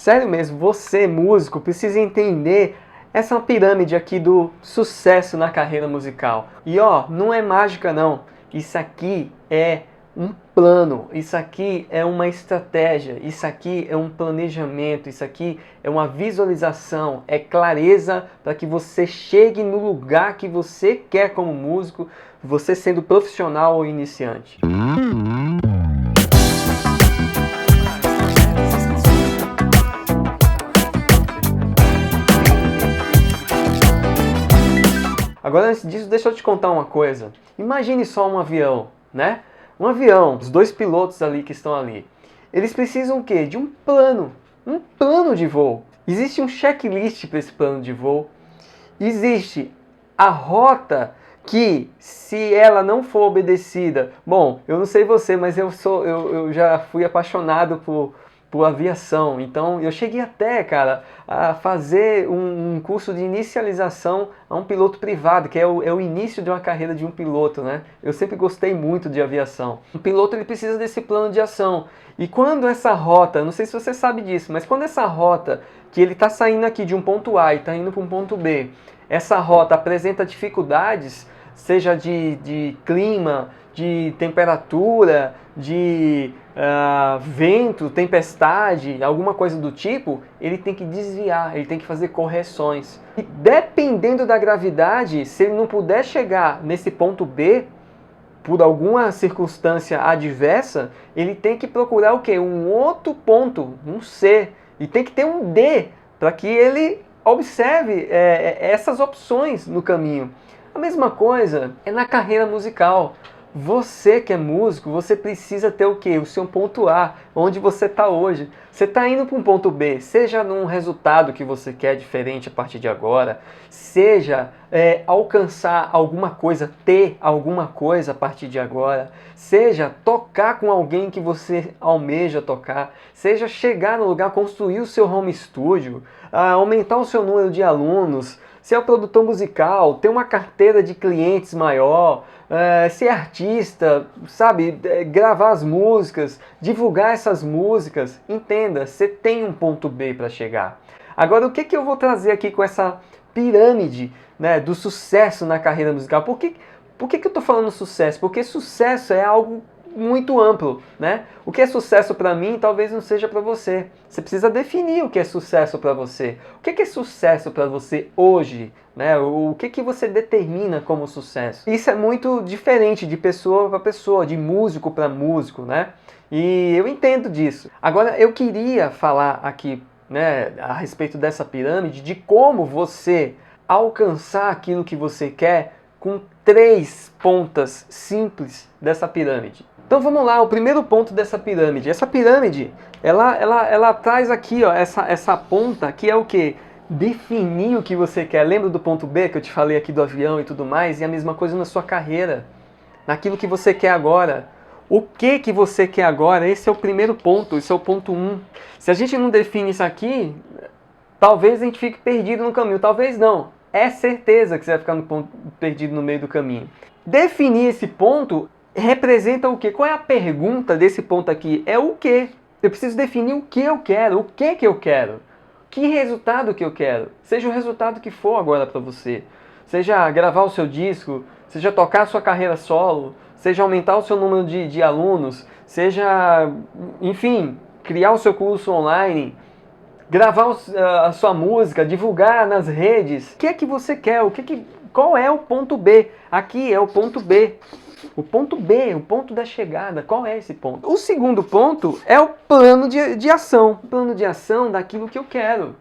sério mesmo, você, músico, precisa entender essa pirâmide aqui do sucesso na carreira musical. E ó, não é mágica não. Isso aqui é um plano, isso aqui é uma estratégia, isso aqui é um planejamento, isso aqui é uma visualização, é clareza para que você chegue no lugar que você quer como músico, você sendo profissional ou iniciante. Agora, antes disso, deixa eu te contar uma coisa. Imagine só um avião, né? Um avião, os dois pilotos ali que estão ali. Eles precisam o quê? De um plano de voo. Existe um checklist para esse plano de voo. Existe a rota que, se ela não for obedecida... Bom, eu não sei você, mas eu já fui apaixonado por aviação. Então, eu cheguei até, cara, a fazer um curso de inicialização a um piloto privado, que é o início de uma carreira de um piloto, né? Eu sempre gostei muito de aviação. O piloto, ele precisa desse plano de ação. E quando essa rota, não sei se você sabe disso, mas quando essa rota, que ele está saindo aqui de um ponto A e está indo para um ponto B, essa rota apresenta dificuldades, seja de clima, de temperatura, de vento, tempestade, alguma coisa do tipo, ele tem que desviar, ele tem que fazer correções. E dependendo da gravidade, se ele não puder chegar nesse ponto B, por alguma circunstância adversa, ele tem que procurar o quê? Um outro ponto, um C, e tem que ter um D, para que ele observe essas opções no caminho. A mesma coisa é na carreira musical. Você que é músico, você precisa ter o quê? O seu ponto A, onde você está hoje. Você está indo para um ponto B, seja num resultado que você quer diferente a partir de agora, seja alcançar alguma coisa, ter alguma coisa a partir de agora, seja tocar com alguém que você almeja tocar, seja chegar no lugar, construir o seu home studio, aumentar o seu número de alunos, ser produtor musical, ter uma carteira de clientes maior, ser artista, sabe, gravar as músicas, divulgar essas músicas. Entenda, você tem um ponto B para chegar. Agora, o que eu vou trazer aqui com essa pirâmide, né, do sucesso na carreira musical? Por que eu estou falando sucesso? Porque sucesso é algo muito amplo, né? O que é sucesso para mim talvez não seja para você. Você precisa definir o que é sucesso para você. O que é sucesso para você hoje, né? O que você determina como sucesso? Isso é muito diferente de pessoa para pessoa, de músico para músico, né? E eu entendo disso. Agora, eu queria falar aqui, né, a respeito dessa pirâmide, de como você alcançar aquilo que você quer com 3 pontas simples dessa pirâmide. Então vamos lá, o primeiro ponto dessa pirâmide. Essa pirâmide, ela traz aqui, ó, essa ponta que é o quê? Definir o que você quer. Lembra do ponto B que eu te falei aqui do avião e tudo mais? E a mesma coisa na sua carreira, naquilo que você quer agora. O que você quer agora? Esse é o primeiro ponto, esse é o ponto 1. Se a gente não define isso aqui, talvez a gente fique perdido no caminho, talvez não. É certeza que você vai ficar perdido no meio do caminho. Definir esse ponto representa o quê? Qual é a pergunta desse ponto aqui? É o quê? Eu preciso definir o que eu quero, o que eu quero. Que resultado que eu quero? Seja o resultado que for agora para você. Seja gravar o seu disco, seja tocar a sua carreira solo, seja aumentar o seu número de alunos, seja, enfim, criar o seu curso online, gravar a sua música, divulgar nas redes. O que é que você quer? Qual é o ponto B? Aqui é o ponto B. O ponto B, o ponto da chegada. Qual é esse ponto? O segundo ponto é o plano de ação. O plano de ação daquilo que eu quero.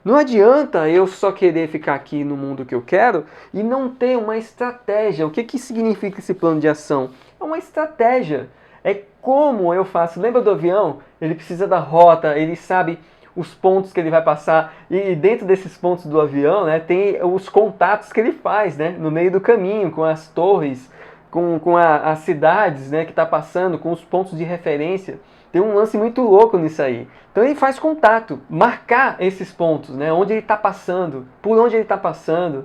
Não adianta eu só querer ficar aqui no mundo que eu quero e não ter uma estratégia. O que significa esse plano de ação? É uma estratégia. É como eu faço. Lembra do avião? Ele precisa da rota, ele sabe os pontos que ele vai passar, e dentro desses pontos do avião, né, tem os contatos que ele faz, né, no meio do caminho, com as torres, com as cidades, né, que está passando, com os pontos de referência. Tem um lance muito louco nisso aí. Então ele faz contato, marcar esses pontos, né, onde ele está passando, por onde ele está passando,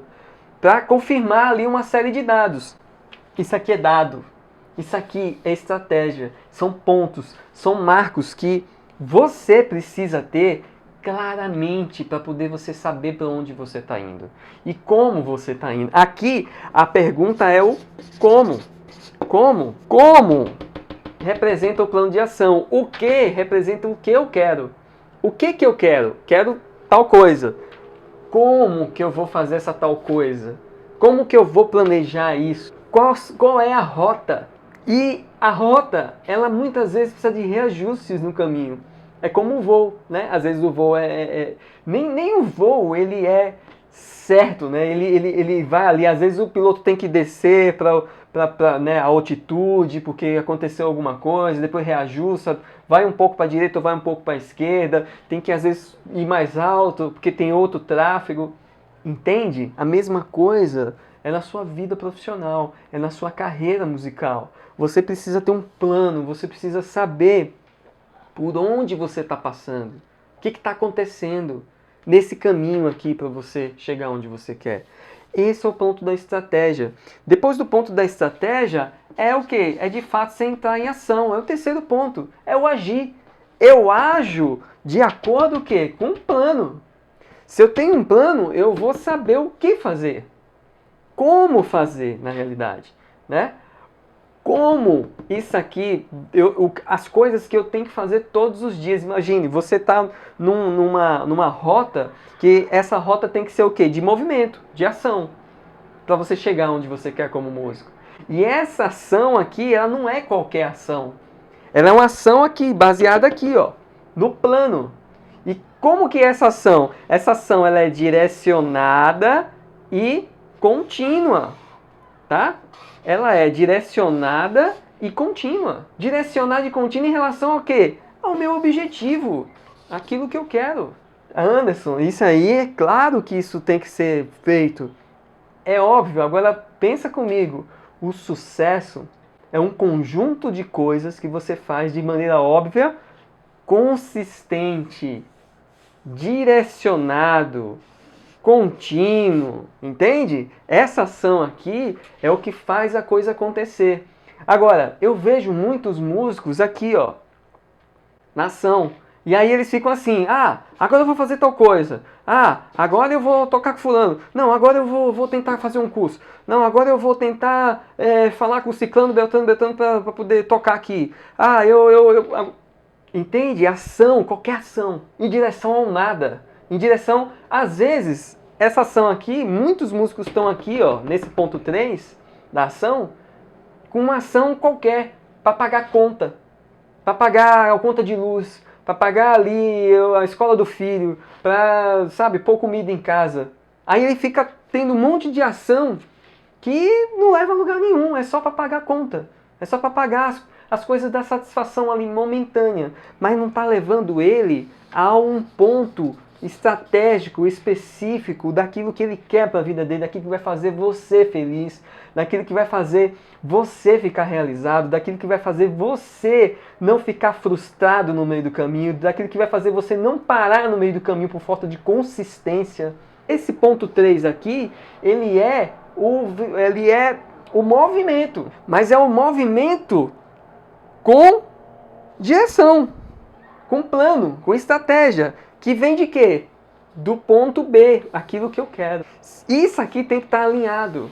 para confirmar ali uma série de dados. Isso aqui é dado, isso aqui é estratégia, são pontos, são marcos que você precisa ter claramente para poder você saber para onde você está indo e como você está indo. Aqui a pergunta é o como. Como representa o plano de ação. O que representa o que eu quero. O que eu quero? Quero tal coisa. Como que eu vou fazer essa tal coisa? Como que eu vou planejar isso? Qual é a rota? E a rota, ela muitas vezes precisa de reajustes no caminho. É como o voo, né? Às vezes o voo nem o voo ele é certo, né? Ele vai ali, às vezes o piloto tem que descer para né, a altitude, porque aconteceu alguma coisa, depois reajusta, vai um pouco para a direita ou vai um pouco para a esquerda, tem que às vezes ir mais alto, porque tem outro tráfego. Entende? A mesma coisa é na sua vida profissional, é na sua carreira musical. Você precisa ter um plano, você precisa saber por onde você está passando, o que está acontecendo nesse caminho aqui para você chegar onde você quer. Esse é o ponto da estratégia. Depois do ponto da estratégia, é o quê? É de fato você entrar em ação. É o terceiro ponto, é o agir. Eu ajo de acordo o quê? Com um plano. Se eu tenho um plano, eu vou saber o que fazer. Como fazer, na realidade, né? Como isso aqui, as coisas que eu tenho que fazer todos os dias. Imagine, você está numa rota, que essa rota tem que ser o quê? De movimento, de ação, para você chegar onde você quer como músico. E essa ação aqui, ela não é qualquer ação. Ela é uma ação aqui, baseada aqui, ó, no plano. E como que é essa ação? Essa ação ela é direcionada e contínua, tá? Ela é direcionada e contínua. Direcionada e contínua em relação ao quê? Ao meu objetivo, aquilo que eu quero. Anderson, isso aí é claro que isso tem que ser feito. É óbvio, agora pensa comigo. O sucesso é um conjunto de coisas que você faz de maneira óbvia, consistente, direcionado, contínuo, entende? Essa ação aqui é o que faz a coisa acontecer. Agora, eu vejo muitos músicos aqui, ó, na ação. E aí eles ficam assim, agora eu vou fazer tal coisa. Agora eu vou tocar com fulano. Não, agora eu vou tentar fazer um curso. Não, agora eu vou tentar falar com o ciclano, beltrano para poder tocar aqui. Entende? Ação, qualquer ação, em direção ao nada. Em direção, às vezes, essa ação aqui, muitos músicos estão aqui, ó, nesse ponto 3 da ação, com uma ação qualquer, para pagar conta. Para pagar a conta de luz, para pagar ali a escola do filho, para, sabe, pôr comida em casa. Aí ele fica tendo um monte de ação que não leva a lugar nenhum, é só para pagar a conta. É só para pagar as coisas da satisfação ali momentânea, mas não está levando ele a um ponto estratégico, específico daquilo que ele quer para a vida dele, daquilo que vai fazer você feliz, daquilo que vai fazer você ficar realizado, daquilo que vai fazer você não ficar frustrado no meio do caminho, daquilo que vai fazer você não parar no meio do caminho por falta de consistência. Esse ponto 3 aqui, ele é o movimento, mas é o movimento com direção, com plano, com estratégia, que vem de quê? Do ponto B, aquilo que eu quero. Isso aqui tem que estar alinhado,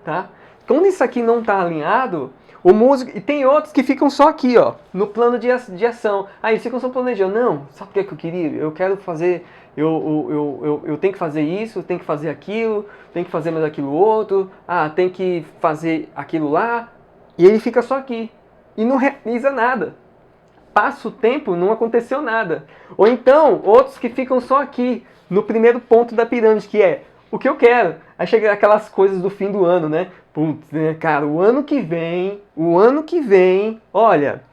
tá? Quando isso aqui não está alinhado, o músico... E tem outros que ficam só aqui, ó, no plano de ação. Aí eles ficam só planejando. Não, sabe o que eu queria? Eu quero fazer... Eu tenho que fazer isso, tenho que fazer aquilo, tenho que fazer mais aquilo outro. Tem que fazer aquilo lá. E ele fica só aqui. E não realiza nada. Passa o tempo, não aconteceu nada. Ou então, outros que ficam só aqui, no primeiro ponto da pirâmide, que é o que eu quero. Aí chega aquelas coisas do fim do ano, né? Putz, né, cara, o ano que vem, olha,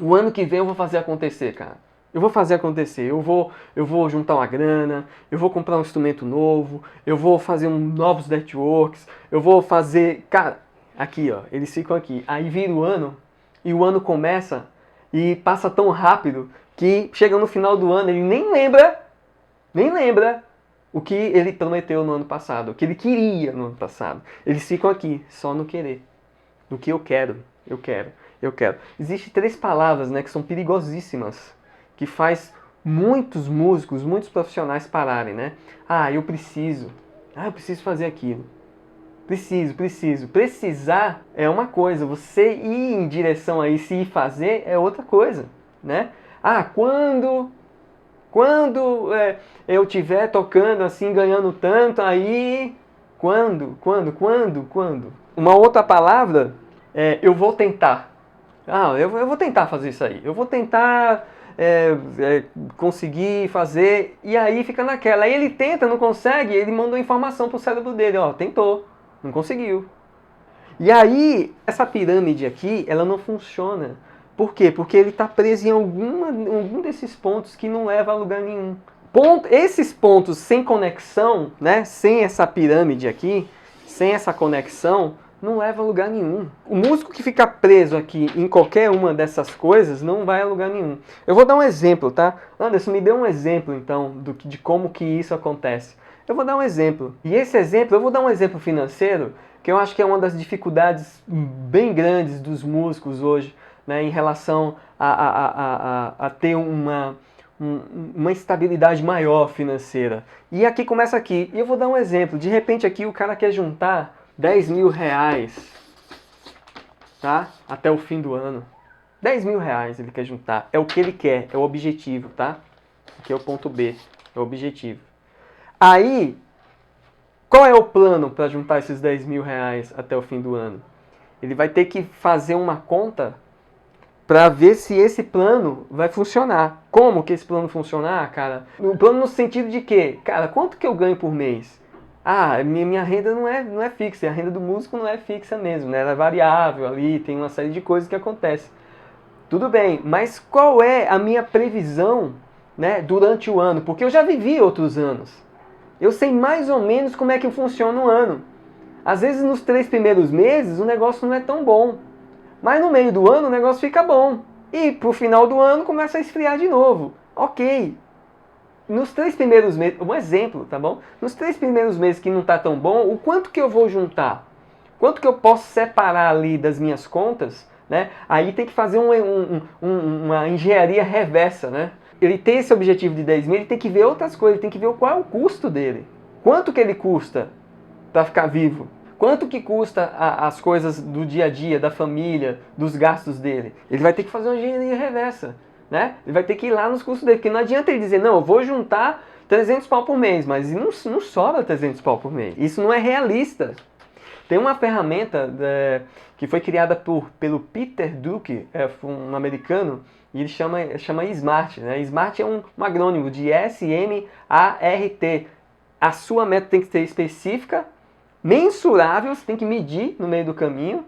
o ano que vem eu vou fazer acontecer, cara. Eu vou fazer acontecer, eu vou juntar uma grana, eu vou comprar um instrumento novo, eu vou fazer novos networks, eu vou fazer... Cara, aqui, ó, eles ficam aqui. Aí vira o ano, e o ano começa e passa tão rápido que chega no final do ano, ele nem lembra o que ele prometeu no ano passado, o que ele queria no ano passado. Eles ficam aqui, só no querer. No que eu quero. Existem 3 palavras, né, que são perigosíssimas, que faz muitos músicos, muitos profissionais pararem, né? Eu preciso fazer aquilo. Preciso. Precisar é uma coisa, você ir em direção a isso e ir fazer é outra coisa, né? Quando eu estiver tocando assim, ganhando tanto, aí... Quando? Uma outra palavra é eu vou tentar. Eu vou tentar fazer isso aí. Eu vou tentar conseguir fazer, e aí fica naquela. Aí ele tenta, não consegue, ele manda uma informação pro cérebro dele, tentou, não conseguiu. E aí, essa pirâmide aqui, ela não funciona. Por quê? Porque ele está preso em algum desses pontos que não leva a lugar nenhum. Esses pontos sem conexão, né, sem essa pirâmide aqui, sem essa conexão, não leva a lugar nenhum. O músico que fica preso aqui em qualquer uma dessas coisas não vai a lugar nenhum. Eu vou dar um exemplo, tá? Anderson, me dê um exemplo, então, de como que isso acontece. Eu vou dar um exemplo. E esse exemplo, eu vou dar um exemplo financeiro, que eu acho que é uma das dificuldades bem grandes dos músicos hoje, né, em relação a ter uma estabilidade maior financeira. E aqui começa aqui. E eu vou dar um exemplo. De repente aqui o cara quer juntar 10 mil reais, tá? Até o fim do ano. 10 mil reais ele quer juntar. É o que ele quer, é o objetivo, tá? Aqui é o ponto B, é o objetivo. Aí, qual é o plano para juntar esses 10 mil reais até o fim do ano? Ele vai ter que fazer uma conta para ver se esse plano vai funcionar. Como que esse plano funcionar, cara? O plano no sentido de que, cara, quanto que eu ganho por mês? Minha renda não é fixa, a renda do músico não é fixa mesmo, né? Ela é variável ali, tem uma série de coisas que acontecem. Tudo bem, mas qual é a minha previsão, né, durante o ano? Porque eu já vivi outros anos. Eu sei mais ou menos como é que funciona o ano. Às vezes nos 3 primeiros meses o negócio não é tão bom. Mas no meio do ano o negócio fica bom. E pro final do ano começa a esfriar de novo. Ok. Nos 3 primeiros meses, um exemplo, tá bom? Nos 3 primeiros meses que não tá tão bom, o quanto que eu vou juntar? Quanto que eu posso separar ali das minhas contas, né? Aí tem que fazer uma engenharia reversa, né? Ele tem esse objetivo de 10 mil, ele tem que ver outras coisas, ele tem que ver qual é o custo dele. Quanto que ele custa para ficar vivo? Quanto que custa as coisas do dia a dia, da família, dos gastos dele? Ele vai ter que fazer uma engenharia reversa, né? Ele vai ter que ir lá nos custos dele, porque não adianta ele dizer, não, eu vou juntar 300 pau por mês, mas não sobra 300 pau por mês. Isso não é realista. Tem uma ferramenta que foi criada pelo Peter Drucker, um americano, e ele chama SMART, né? SMART é um acrônimo de S-M-A-R-T. A sua meta tem que ser específica, mensurável, você tem que medir no meio do caminho,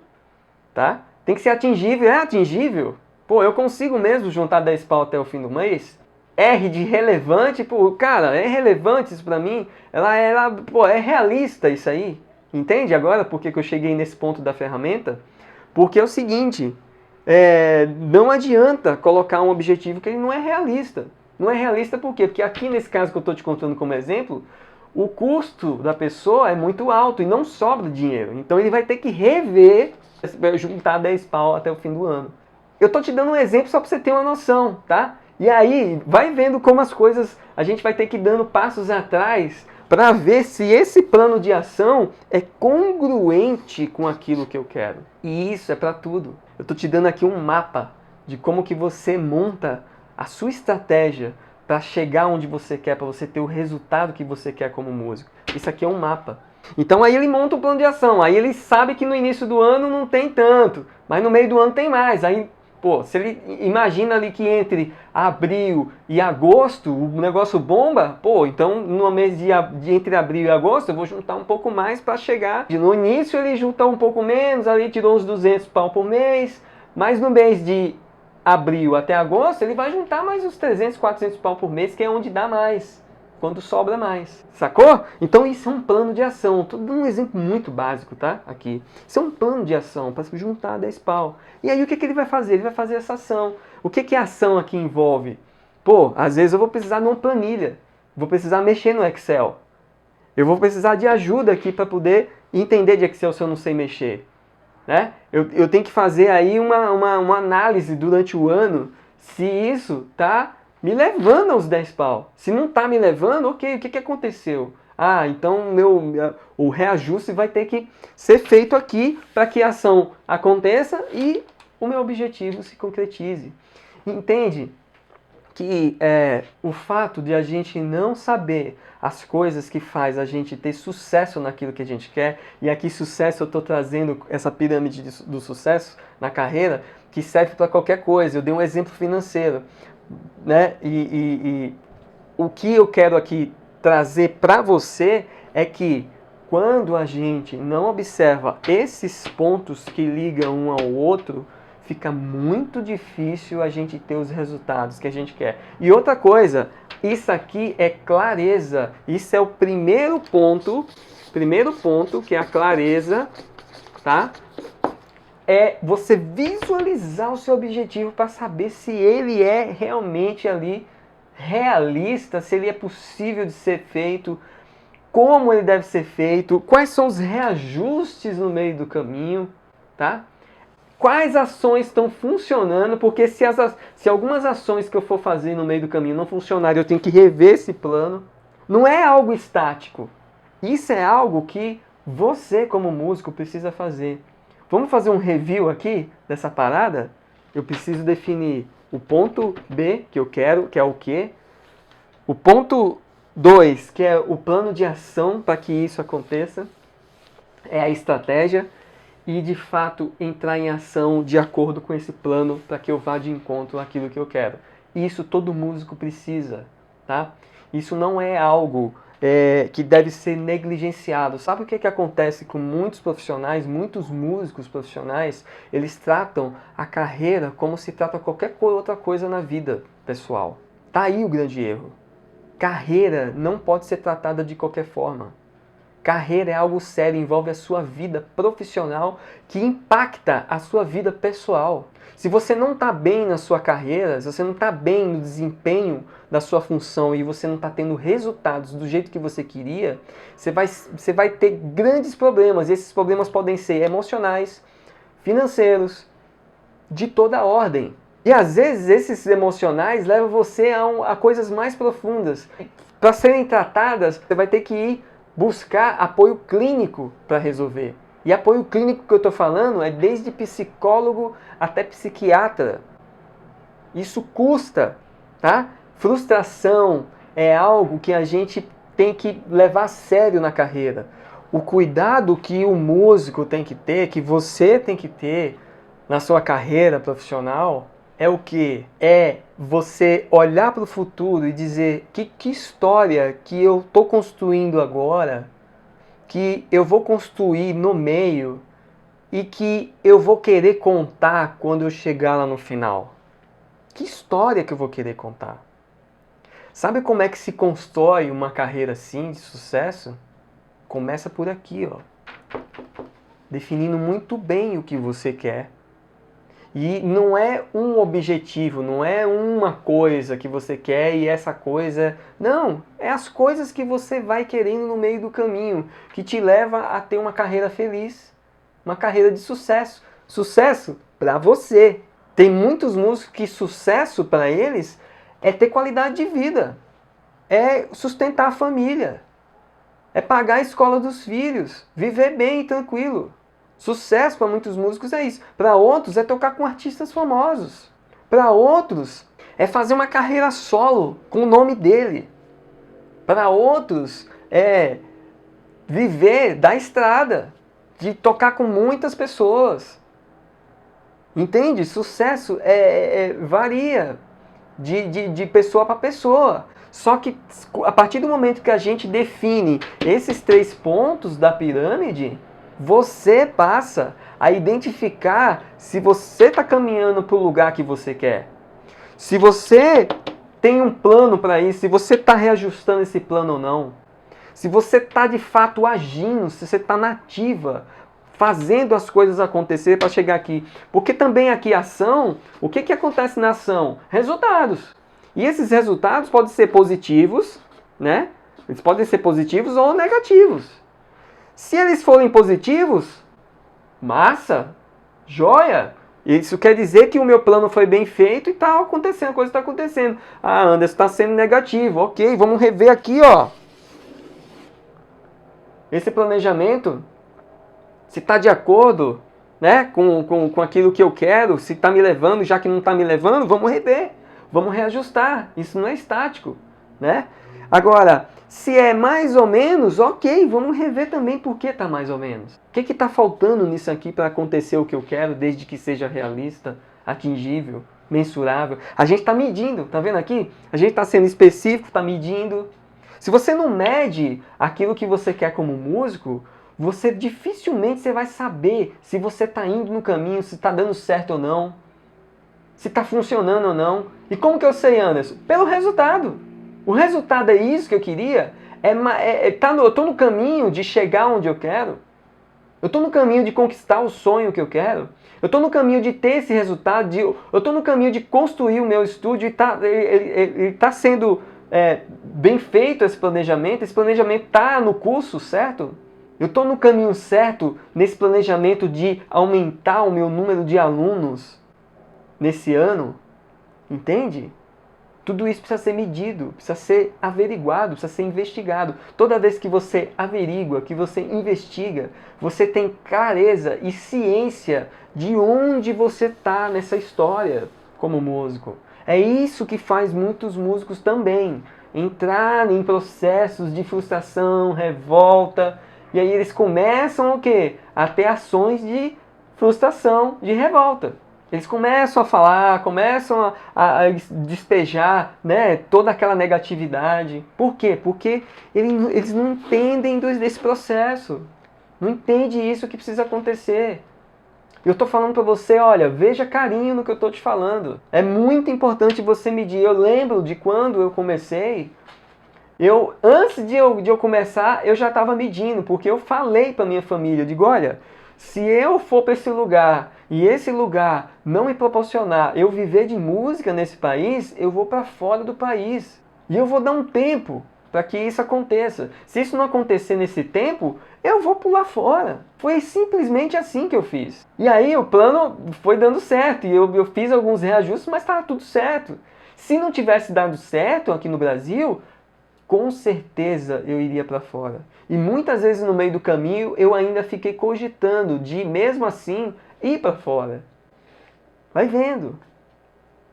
tá? Tem que ser atingível. É atingível? Pô, eu consigo mesmo juntar 10 pau até o fim do mês? R de relevante, pô, cara, é relevante isso pra mim? Pô, é realista isso aí? Entende agora por que eu cheguei nesse ponto da ferramenta? Porque é o seguinte, não adianta colocar um objetivo que ele não é realista. Não é realista por quê? Porque aqui nesse caso que eu estou te contando como exemplo, o custo da pessoa é muito alto e não sobra dinheiro. Então ele vai ter que rever, juntar 10 pau até o fim do ano. Eu estou te dando um exemplo só para você ter uma noção, tá? E aí, vai vendo como as coisas, a gente vai ter que ir dando passos atrás para ver se esse plano de ação é congruente com aquilo que eu quero. E isso é para tudo. Eu estou te dando aqui um mapa de como que você monta a sua estratégia para chegar onde você quer, para você ter o resultado que você quer como músico. Isso aqui é um mapa. Então aí ele monta um plano de ação, aí ele sabe que no início do ano não tem tanto, mas no meio do ano tem mais. Aí, pô, se ele imagina ali que entre abril e agosto o negócio bomba, pô, então no mês entre abril e agosto eu vou juntar um pouco mais para chegar. No início ele junta um pouco menos, ali tirou uns 200 pau por mês, mas no mês de abril até agosto, ele vai juntar mais uns 300, 400 pau por mês, que é onde dá mais, quando sobra mais. Sacou? Então isso é um plano de ação. Estou dando um exemplo muito básico, tá? Aqui. Isso é um plano de ação para juntar 10 pau. E aí o que ele vai fazer? Ele vai fazer essa ação. O que a ação aqui envolve? Pô, às vezes eu vou precisar de uma planilha. Vou precisar mexer no Excel. Eu vou precisar de ajuda aqui para poder entender de Excel se eu não sei mexer. Né? Eu tenho que fazer aí uma análise durante o ano se isso está me levando aos 10 pau. Se não está me levando, ok, o que aconteceu? Ah, então o reajuste vai ter que ser feito aqui para que a ação aconteça e o meu objetivo se concretize. Entende que o fato de a gente não saber as coisas que faz a gente ter sucesso naquilo que a gente quer, e aqui sucesso eu estou trazendo essa pirâmide do sucesso na carreira, que serve para qualquer coisa. Eu dei um exemplo financeiro, né? E o que eu quero aqui trazer para você é que quando a gente não observa esses pontos que ligam um ao outro, fica muito difícil a gente ter os resultados que a gente quer. E outra coisa, isso aqui é clareza. Isso é o primeiro ponto que é a clareza, tá? É você visualizar o seu objetivo para saber se ele é realmente ali realista, se ele é possível de ser feito, como ele deve ser feito, quais são os reajustes no meio do caminho, tá? Quais ações estão funcionando, porque se algumas ações que eu for fazer no meio do caminho não funcionarem, eu tenho que rever esse plano. Não é algo estático. Isso é algo que você, como músico, precisa fazer. Vamos fazer um review aqui dessa parada? Eu preciso definir o ponto B, que eu quero, que é o quê? O ponto 2, que é o plano de ação para que isso aconteça. É a estratégia. E, de fato, entrar em ação de acordo com esse plano para que eu vá de encontro àquilo que eu quero. Isso todo músico precisa, tá? Isso não é algo que deve ser negligenciado. Sabe o que acontece com muitos profissionais, muitos músicos profissionais? Eles tratam a carreira como se trata qualquer outra coisa na vida pessoal. Tá aí o grande erro. Carreira não pode ser tratada de qualquer forma. Carreira é algo sério, envolve a sua vida profissional que impacta a sua vida pessoal. Se você não está bem na sua carreira, se você não está bem no desempenho da sua função e você não está tendo resultados do jeito que você queria, você vai ter grandes problemas. Esses problemas podem ser emocionais, financeiros, de toda a ordem. E às vezes esses emocionais levam você a coisas mais profundas. Para serem tratadas, você vai ter que ir buscar apoio clínico para resolver. E apoio clínico que eu estou falando é desde psicólogo até psiquiatra. Isso custa, tá? Frustração é algo que a gente tem que levar a sério na carreira. O cuidado que o músico tem que ter, que você tem que ter na sua carreira profissional, é o que? É você olhar para o futuro e dizer que história que eu estou construindo agora, que eu vou construir no meio e que eu vou querer contar quando eu chegar lá no final. Que história que eu vou querer contar? Sabe como é que se constrói uma carreira assim de sucesso? Começa por aqui, ó. Definindo muito bem o que você quer. E não é um objetivo, não é uma coisa que você quer e essa coisa... Não, é as coisas que você vai querendo no meio do caminho, que te leva a ter uma carreira feliz, uma carreira de sucesso. Sucesso para você. Tem muitos músicos que sucesso para eles é ter qualidade de vida, é sustentar a família, é pagar a escola dos filhos, viver bem e tranquilo. Sucesso para muitos músicos é isso. Para outros é tocar com artistas famosos. Para outros é fazer uma carreira solo com o nome dele. Para outros é viver da estrada, de tocar com muitas pessoas. Entende? Sucesso varia de pessoa para pessoa. Só que a partir do momento que a gente define esses 3 pontos da pirâmide, você passa a identificar se você está caminhando para o lugar que você quer. Se você tem um plano para isso, se você está reajustando esse plano ou não. Se você está de fato agindo, se você está na ativa, fazendo as coisas acontecer para chegar aqui. Porque também aqui a ação, o que acontece na ação? Resultados. E esses resultados podem ser positivos, né? Eles podem ser positivos ou negativos. Se eles forem positivos, massa, joia, Isso quer dizer que o meu plano foi bem feito e está acontecendo, a coisa está acontecendo. Ah, Anderson, está sendo negativo. Ok, vamos rever aqui, ó. Esse planejamento, se está de acordo, né, com aquilo que eu quero, se está me levando, já que não está me levando, vamos rever, vamos reajustar. Isso não é estático, né? Agora, se é mais ou menos, ok, vamos rever também por que está mais ou menos. O que está faltando nisso aqui para acontecer o que eu quero, desde que seja realista, atingível, mensurável. A gente está medindo, tá vendo aqui? A gente está sendo específico, está medindo. Se você não mede aquilo que você quer como músico, você dificilmente você vai saber se você está indo no caminho, se está dando certo ou não, se está funcionando ou não. E como que eu sei, Anderson? Pelo resultado. O resultado é isso que eu queria? Eu estou no caminho de chegar onde eu quero? Eu estou no caminho de conquistar o sonho que eu quero? Eu estou no caminho de ter esse resultado? Eu estou no caminho de construir o meu estúdio e ele está sendo bem feito esse planejamento? Esse planejamento está no curso certo? Eu estou no caminho certo nesse planejamento de aumentar o meu número de alunos nesse ano? Entende? Tudo isso precisa ser medido, precisa ser averiguado, precisa ser investigado. Toda vez que você averigua, que você investiga, você tem clareza e ciência de onde você está nessa história como músico. É isso que faz muitos músicos também entrar em processos de frustração, revolta, e aí eles começam o quê? A ter ações de frustração, de revolta. Eles começam a falar, começam a despejar, né, toda aquela negatividade. Por quê? Porque eles não entendem desse processo. Não entende isso que precisa acontecer. Eu estou falando para você, olha, veja carinho no que eu estou te falando. É muito importante você medir. Eu lembro de quando eu comecei, antes de eu começar, eu já estava medindo, porque eu falei para minha família, eu digo, olha, se eu for para esse lugar e esse lugar não me proporcionar eu viver de música nesse país, eu vou para fora do país. E eu vou dar um tempo para que isso aconteça. Se isso não acontecer nesse tempo, eu vou pular fora. Foi simplesmente assim que eu fiz. E aí o plano foi dando certo. E eu fiz alguns reajustes, mas estava tudo certo. Se não tivesse dado certo aqui no Brasil, com certeza eu iria para fora. E muitas vezes no meio do caminho eu ainda fiquei cogitando de, mesmo assim, ir para fora. Vai vendo,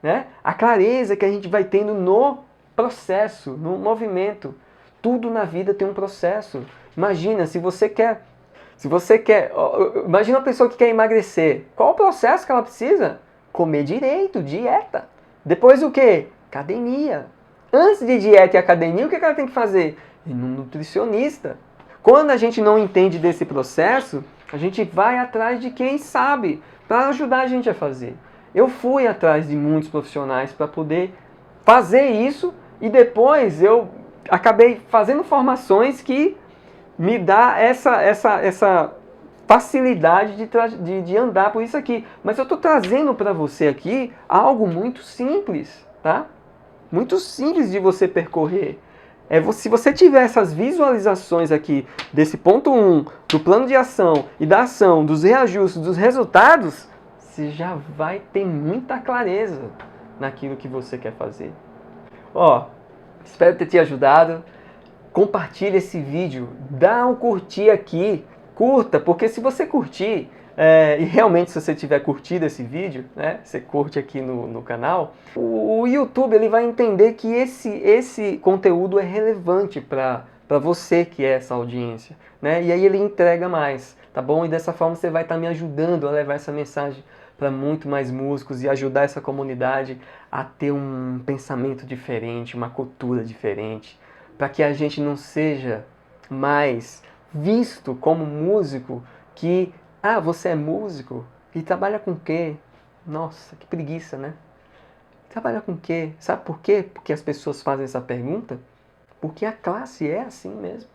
né? A clareza que a gente vai tendo no processo, no movimento. Tudo na vida tem um processo. Imagina, se você quer, imagina uma pessoa que quer emagrecer. Qual o processo que ela precisa? Comer direito, dieta. Depois o quê? Academia. Antes de dieta e academia, o que ela tem que fazer? Ir num nutricionista. Quando a gente não entende desse processo, a gente vai atrás de quem sabe, para ajudar a gente a fazer. Eu fui atrás de muitos profissionais para poder fazer isso e depois eu acabei fazendo formações que me dá essa facilidade de andar por isso aqui. Mas eu estou trazendo para você aqui algo muito simples, tá? Muito simples de você percorrer. Se você tiver essas visualizações aqui, desse ponto 1, do plano de ação e da ação, dos reajustes, dos resultados, você já vai ter muita clareza naquilo que você quer fazer. Ó, espero ter te ajudado. Compartilhe esse vídeo, dá um curtir aqui, curta, porque se você curtir, e realmente se você tiver curtido esse vídeo, né, você curte aqui no canal, o YouTube ele vai entender que esse conteúdo é relevante para você que é essa audiência, né, e aí ele entrega mais, tá bom? E dessa forma você vai estar me ajudando a levar essa mensagem para muito mais músicos e ajudar essa comunidade a ter um pensamento diferente, uma cultura diferente, para que a gente não seja mais visto como músico que, você é músico e trabalha com o quê? Nossa, que preguiça, né? Trabalha com o quê? Sabe por quê? Porque as pessoas fazem essa pergunta? Porque a classe é assim mesmo.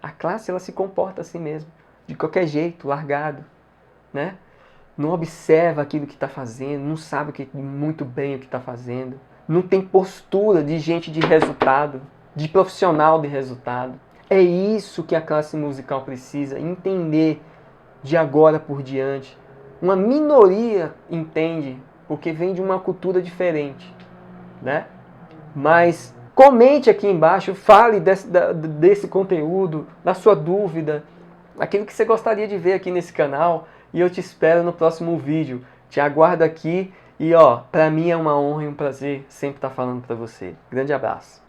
A classe, ela se comporta assim mesmo, de qualquer jeito, largado, né? Não observa aquilo que está fazendo, não sabe muito bem o que está fazendo, não tem postura de gente de resultado, de profissional de resultado. É isso que a classe musical precisa entender de agora por diante. uma minoria entende, porque vem de uma cultura diferente, né? Mas comente aqui embaixo, fale desse conteúdo, da sua dúvida, aquilo que você gostaria de ver aqui nesse canal, e eu te espero no próximo vídeo. Te aguardo aqui e ó, pra mim é uma honra e um prazer sempre estar falando pra você. Grande abraço.